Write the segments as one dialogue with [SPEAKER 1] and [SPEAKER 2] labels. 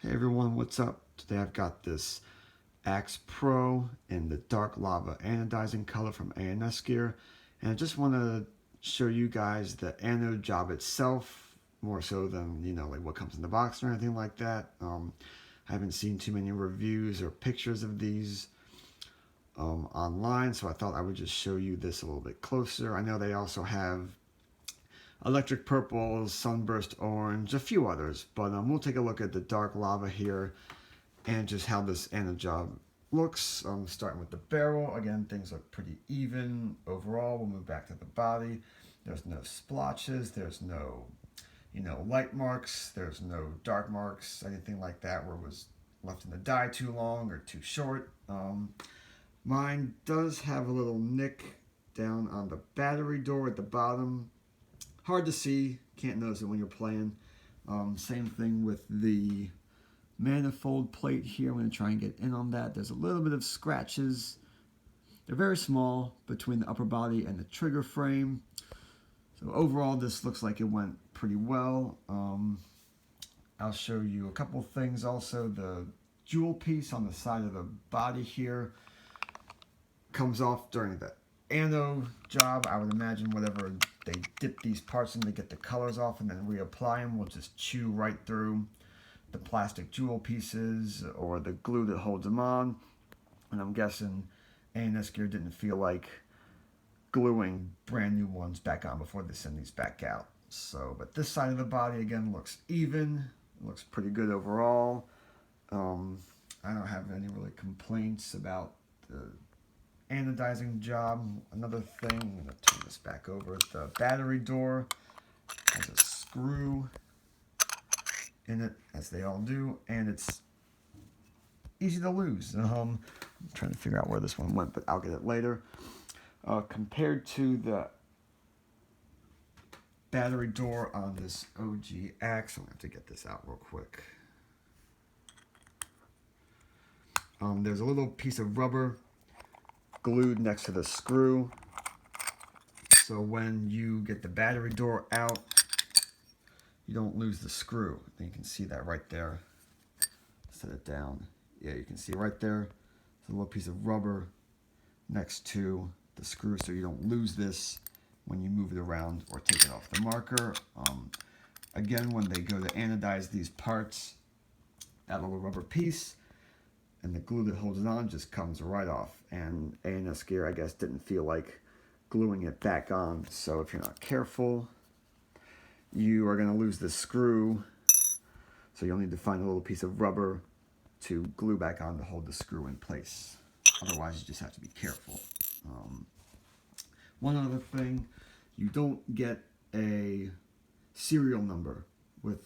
[SPEAKER 1] Hey everyone, what's up? Today I've got this Axe Pro in the dark lava anodizing color from ANSGear, and I just want to show you guys the anode job itself, more so than, like what comes in the box or anything like that. I haven't seen too many reviews or pictures of these online, so I thought I would just show you this a little bit closer. I know they also have electric purple, sunburst orange, a few others, but we'll take a look at the dark lava here and just how this anode job looks. Starting with the barrel, again, things look pretty even overall. We'll move back to the body. There's no splotches, there's no light marks, there's no dark marks, anything like that where it was left in the dye too long or too short. Mine does have a little nick down on the battery door at the bottom. Hard to see, can't notice it when you're playing. Same thing with the manifold plate here. I'm going to try and get in on that. There's a little bit of scratches. They're very small between the upper body and the trigger frame. So overall, this looks like it went pretty well. I'll show you a couple things also. The jewel piece on the side of the body here comes off during the anno job. I would imagine whatever they dip these parts in to get the colors off and then reapply them will just chew right through the plastic jewel pieces or the glue that holds them on. And I'm guessing ANSGear didn't feel like gluing brand new ones back on before they send these back out. So, but this side of the body again looks even. It looks pretty good overall. I don't have any really complaints about the anodizing job. Another thing, I'm going to turn this back over. The battery door has a screw in it, as they all do, and it's easy to lose. I'm trying to figure out where this one went, but I'll get it later. Compared to the battery door on this OG Axe, I'm going to have to get this out real quick. There's a little piece of rubber glued next to the screw, so when you get the battery door out, you don't lose the screw. And you can see that right there. Set it down. Yeah, you can see right there. There's a little piece of rubber next to the screw, so you don't lose this when you move it around or take it off the marker. Again, when they go to anodize these parts, that little rubber piece and the glue that holds it on just comes right off. And ANSGear, I guess, didn't feel like gluing it back on. So if you're not careful, you are going to lose the screw. So you'll need to find a little piece of rubber to glue back on to hold the screw in place. Otherwise, you just have to be careful. One other thing, you don't get a serial number with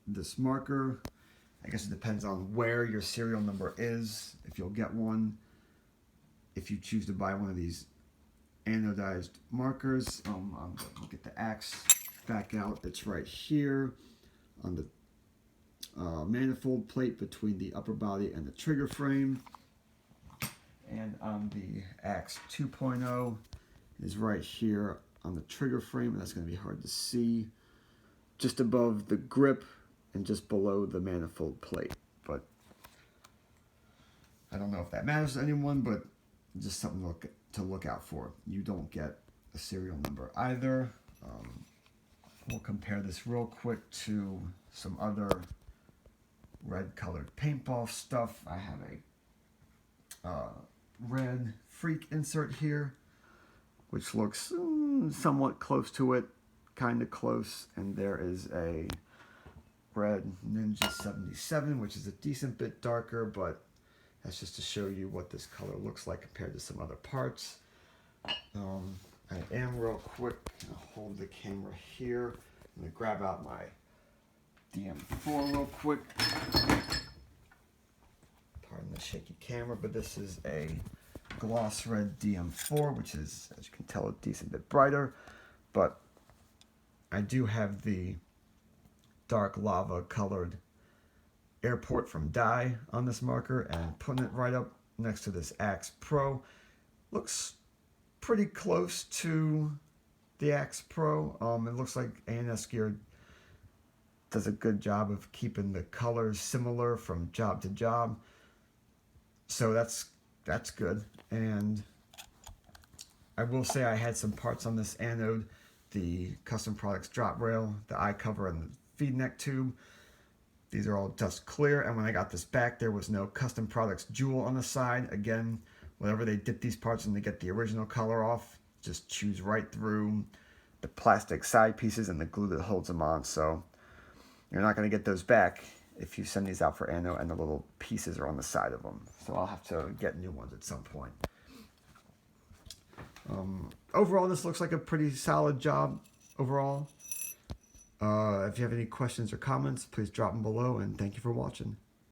[SPEAKER 1] this marker. I guess it depends on where your serial number is, if you'll get one. If you choose to buy one of these anodized markers, I'm going to get the axe back out. It's right here on the manifold plate between the upper body and the trigger frame. And on the Axe 2.0 is right here on the trigger frame, and that's going to be hard to see, just above the grip and just below the manifold plate. But I don't know if that matters to anyone, but just something to look out for. You don't get a serial number either. We'll compare this real quick to some other red colored paintball stuff. I have a red freak insert here, which looks somewhat close to it, kind of close. And there is a red Ninja 77, which is a decent bit darker, but that's just to show you what this color looks like compared to some other parts. I am real quick going to hold the camera here. I'm going to grab out my DM4 real quick. Pardon the shaky camera, but this is a gloss red DM4, which is, as you can tell, a decent bit brighter. But I do have the dark lava colored airport from dye on this marker, and putting it right up next to this Axe Pro looks pretty close to the Axe Pro. It looks like ANSGear does a good job of keeping the colors similar from job to job. So that's good. And I will say I had some parts on this anode, the custom products drop rail, the eye cover, and the feed neck tube. These are all dust clear, and when I got this back, there was no custom products jewel on the side. Again, whenever they dip these parts in to get the original color off, just chews right through the plastic side pieces and the glue that holds them on. So you're not going to get those back if you send these out for anno and the little pieces are on the side of them. So I'll have to get new ones at some point. Overall, this looks like a pretty solid job overall. If you have any questions or comments, please drop them below, and thank you for watching.